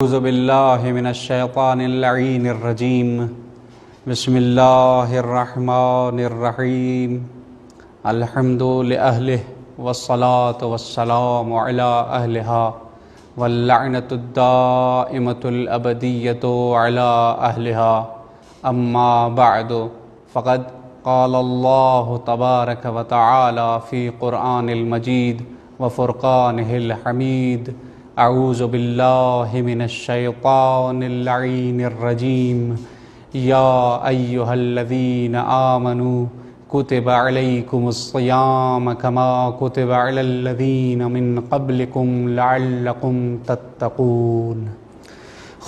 اعوذ باللہ من الشیطان اللعین الرجیم بسم اللہ الرحمن الرحیم الحمد لأہلہ والصلاة والسلام علی اہلہا واللعنۃ الدائمۃ الابدیۃ علی اہلہا اما بعد فقد قال اللہ تبارک وتعالی فی قرآن المجید وفرقانہ الحمید اعوذ باللہ من الشیطان اللعین الرجیم یا ایہا الذین آمنوا کتب علیکم الصیام کما کتب علی الذین من قبلکم لعلکم تتقون۔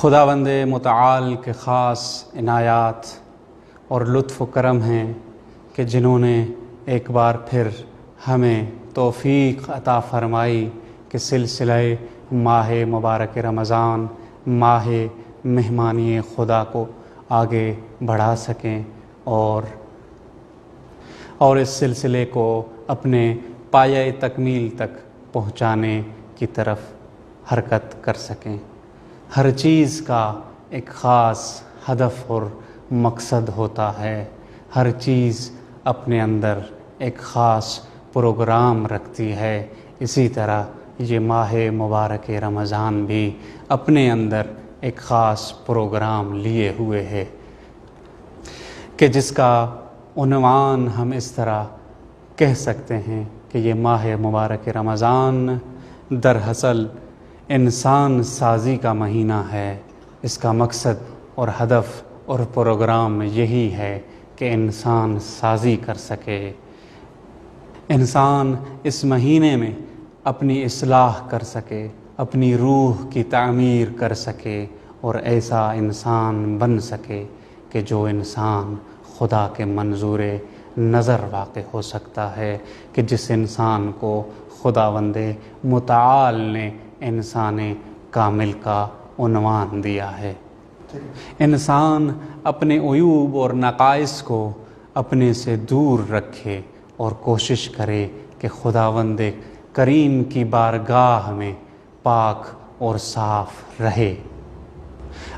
خداوند متعال کے خاص عنایات اور لطف و کرم ہیں کہ جنہوں نے ایک بار پھر ہمیں توفیق عطا فرمائی کہ سلسلہ ماہ مبارک رمضان، ماہ مہمانی خدا کو آگے بڑھا سکیں اور اس سلسلے کو اپنے پایہ تکمیل تک پہنچانے کی طرف حرکت کر سکیں۔ ہر چیز کا ایک خاص ہدف اور مقصد ہوتا ہے، ہر چیز اپنے اندر ایک خاص پروگرام رکھتی ہے۔ اسی طرح یہ ماہ مبارک رمضان بھی اپنے اندر ایک خاص پروگرام لیے ہوئے ہے کہ جس کا عنوان ہم اس طرح کہہ سکتے ہیں کہ یہ ماہ مبارک رمضان دراصل انسان سازی کا مہینہ ہے۔ اس کا مقصد اور ہدف اور پروگرام یہی ہے کہ انسان سازی کر سکے، انسان اس مہینے میں اپنی اصلاح کر سکے، اپنی روح کی تعمیر کر سکے اور ایسا انسان بن سکے کہ جو انسان خدا کے منظور نظر واقع ہو سکتا ہے، کہ جس انسان کو خداوند متعال نے انسان کامل کا عنوان دیا ہے۔ انسان اپنے عیوب اور نقائص کو اپنے سے دور رکھے اور کوشش کرے کہ خداوند کریم کی بارگاہ میں پاک اور صاف رہے،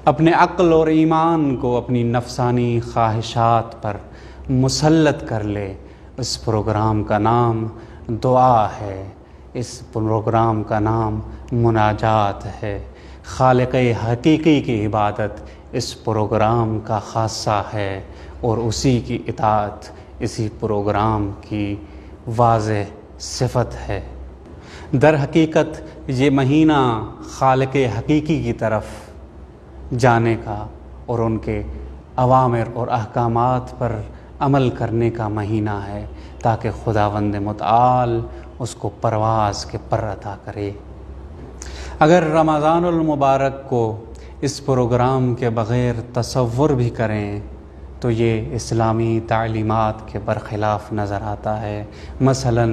اپنے عقل اور ایمان کو اپنی نفسانی خواہشات پر مسلط کر لے۔ اس پروگرام کا نام دعا ہے، اس پروگرام کا نام مناجات ہے۔ خالق حقیقی کی عبادت اس پروگرام کا خاصہ ہے اور اسی کی اطاعت اسی پروگرام کی واضح صفت ہے۔ در حقیقت یہ مہینہ خالق حقیقی کی طرف جانے کا اور ان کے اوامر اور احکامات پر عمل کرنے کا مہینہ ہے، تاکہ خداوند متعال اس کو پرواز کے پر عطا کرے۔ اگر رمضان المبارک کو اس پروگرام کے بغیر تصور بھی کریں تو یہ اسلامی تعلیمات کے برخلاف نظر آتا ہے۔ مثلا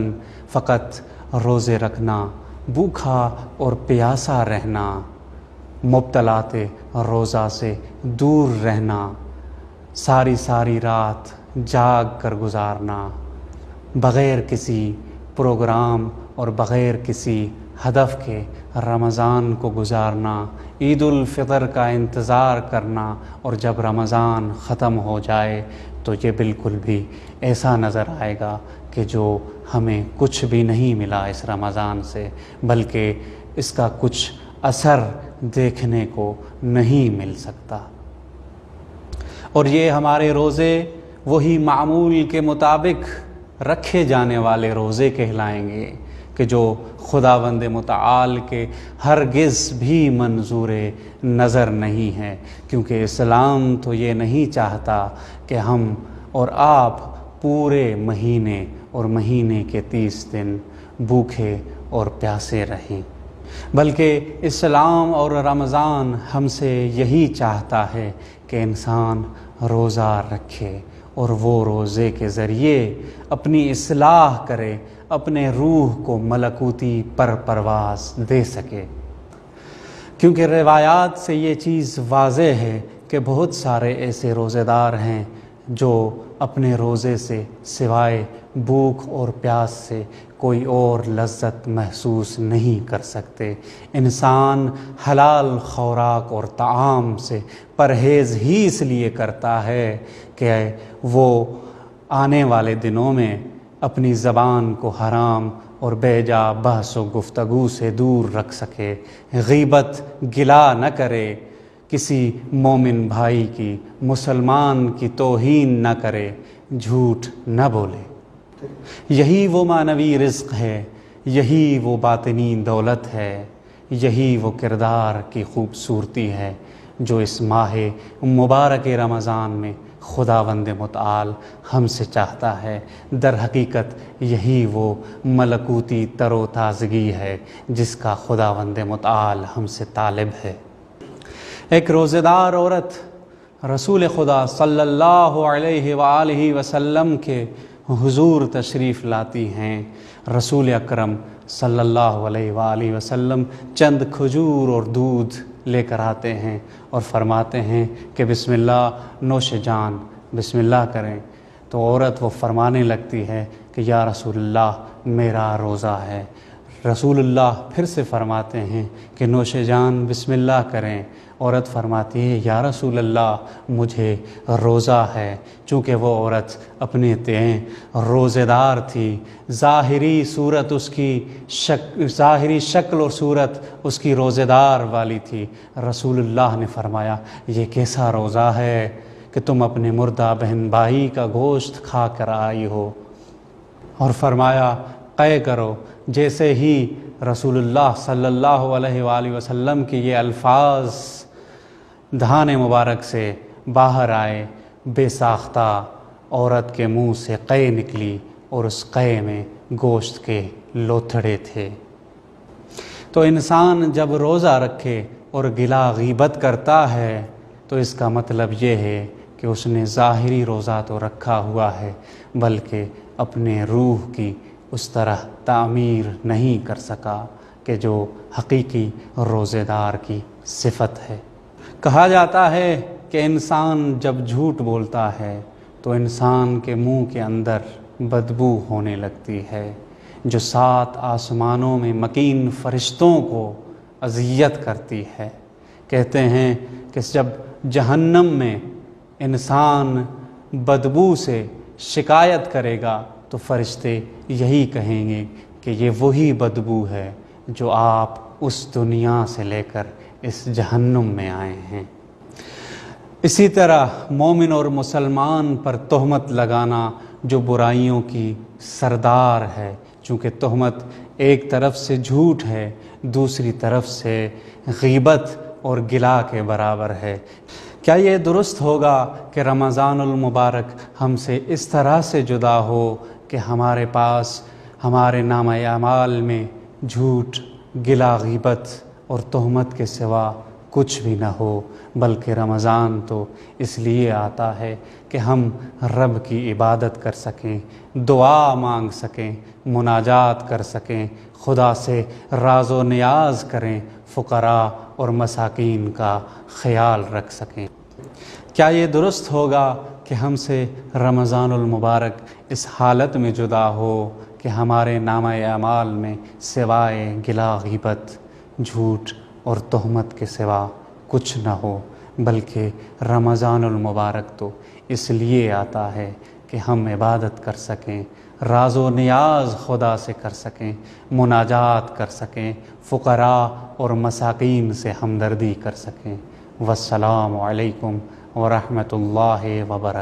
فقط روزے رکھنا، بھوکا اور پیاسا رہنا، مبتلات روزہ سے دور رہنا، ساری رات جاگ کر گزارنا، بغیر کسی پروگرام اور بغیر کسی ہدف کے رمضان کو گزارنا، عید الفطر کا انتظار کرنا اور جب رمضان ختم ہو جائے تو یہ بالکل بھی ایسا نظر آئے گا کہ جو ہمیں کچھ بھی نہیں ملا اس رمضان سے، بلکہ اس کا کچھ اثر دیکھنے کو نہیں مل سکتا۔ اور یہ ہمارے روزے وہی معمول کے مطابق رکھے جانے والے روزے کہلائیں گے کہ جو خداوند متعال کے ہرگز بھی منظور نظر نہیں ہے، کیونکہ اسلام تو یہ نہیں چاہتا کہ ہم اور آپ پورے مہینے اور مہینے کے 30 دن بھوکے اور پیاسے رہیں، بلکہ اسلام اور رمضان ہم سے یہی چاہتا ہے کہ انسان روزہ رکھے اور وہ روزے کے ذریعے اپنی اصلاح کرے، اپنے روح کو ملکوتی پرواز دے سکے۔ کیونکہ روایات سے یہ چیز واضح ہے کہ بہت سارے ایسے روزے دار ہیں جو اپنے روزے سے سوائے بھوک اور پیاس سے کوئی اور لذت محسوس نہیں کر سکتے۔ انسان حلال خوراک اور طعام سے پرہیز ہی اس لیے کرتا ہے کہ وہ آنے والے دنوں میں اپنی زبان کو حرام اور بے جا بحث و گفتگو سے دور رکھ سکے، غیبت گلا نہ کرے، کسی مومن بھائی کی، مسلمان کی توہین نہ کرے، جھوٹ نہ بولے۔ یہی وہ معنوی رزق ہے، یہی وہ باطنی دولت ہے، یہی وہ کردار کی خوبصورتی ہے جو اس ماہ مبارک رمضان میں خداوند متعال ہم سے چاہتا ہے۔ در حقیقت یہی وہ ملکوتی تر و تازگی ہے جس کا خداوند متعال ہم سے طالب ہے۔ ایک روزہ دار عورت رسول خدا صلی اللہ علیہ وآلہ وسلم کے حضور تشریف لاتی ہیں۔ رسول اکرم صلی اللہ علیہ وآلہ وسلم چند کھجور اور دودھ لے کر آتے ہیں اور فرماتے ہیں کہ بسم اللہ، نوش جان، بسم اللہ کریں۔ تو عورت وہ فرمانے لگتی ہے کہ یا رسول اللہ میرا روزہ ہے۔ رسول اللہ پھر سے فرماتے ہیں کہ نوش جان، بسم اللہ کریں۔ عورت فرماتی ہے یا رسول اللہ مجھے روزہ ہے۔ چونکہ وہ عورت اپنے تئیں روزہ دار تھی، ظاہری شکل اور صورت اس کی روزہ دار والی تھی۔ رسول اللہ نے فرمایا یہ کیسا روزہ ہے کہ تم اپنے مردہ بہن بھائی کا گوشت کھا کر آئی ہو، اور فرمایا قے کرو۔ جیسے ہی رسول اللہ صلی اللہ علیہ وآلہ وسلم کے یہ الفاظ دہان مبارک سے باہر آئے، بے ساختہ عورت کے منہ سے قے نکلی اور اس قے میں گوشت کے لوتھڑے تھے۔ تو انسان جب روزہ رکھے اور گلا غیبت کرتا ہے تو اس کا مطلب یہ ہے کہ اس نے ظاہری روزہ تو رکھا ہوا ہے بلکہ اپنے روح کی اس طرح تعمیر نہیں کر سکا کہ جو حقیقی روزہ دار کی صفت ہے۔ کہا جاتا ہے کہ انسان جب جھوٹ بولتا ہے تو انسان کے منہ کے اندر بدبو ہونے لگتی ہے جو 7 آسمانوں میں مکین فرشتوں کو اذیت کرتی ہے۔ کہتے ہیں کہ جب جہنم میں انسان بدبو سے شکایت کرے گا تو فرشتے یہی کہیں گے کہ یہ وہی بدبو ہے جو آپ اس دنیا سے لے کر اس جہنم میں آئے ہیں۔ اسی طرح مومن اور مسلمان پر تہمت لگانا جو برائیوں کی سردار ہے، چونکہ تہمت ایک طرف سے جھوٹ ہے، دوسری طرف سے غیبت اور گلا کے برابر ہے۔ کیا یہ درست ہوگا کہ رمضان المبارک ہم سے اس طرح سے جدا ہو کہ ہمارے پاس ہمارے نامہ اعمال میں جھوٹ، گلا، غیبت اور تہمت کے سوا کچھ بھی نہ ہو؟ بلکہ رمضان تو اس لیے آتا ہے کہ ہم رب کی عبادت کر سکیں، دعا مانگ سکیں، مناجات کر سکیں، خدا سے راز و نیاز کریں، فقراء اور مساکین کا خیال رکھ سکیں۔ کیا یہ درست ہوگا کہ ہم سے رمضان المبارک اس حالت میں جدا ہو کہ ہمارے نامہ اعمال میں سوائے گلا، غیبت، جھوٹ اور تہمت کے سوا کچھ نہ ہو؟ بلکہ رمضان المبارک تو اس لیے آتا ہے کہ ہم عبادت کر سکیں، راز و نیاز خدا سے کر سکیں، مناجات کر سکیں، فقراء اور مساکین سے ہمدردی کر سکیں۔ والسلام علیکم ورحمۃ اللہ وبرکاتہ۔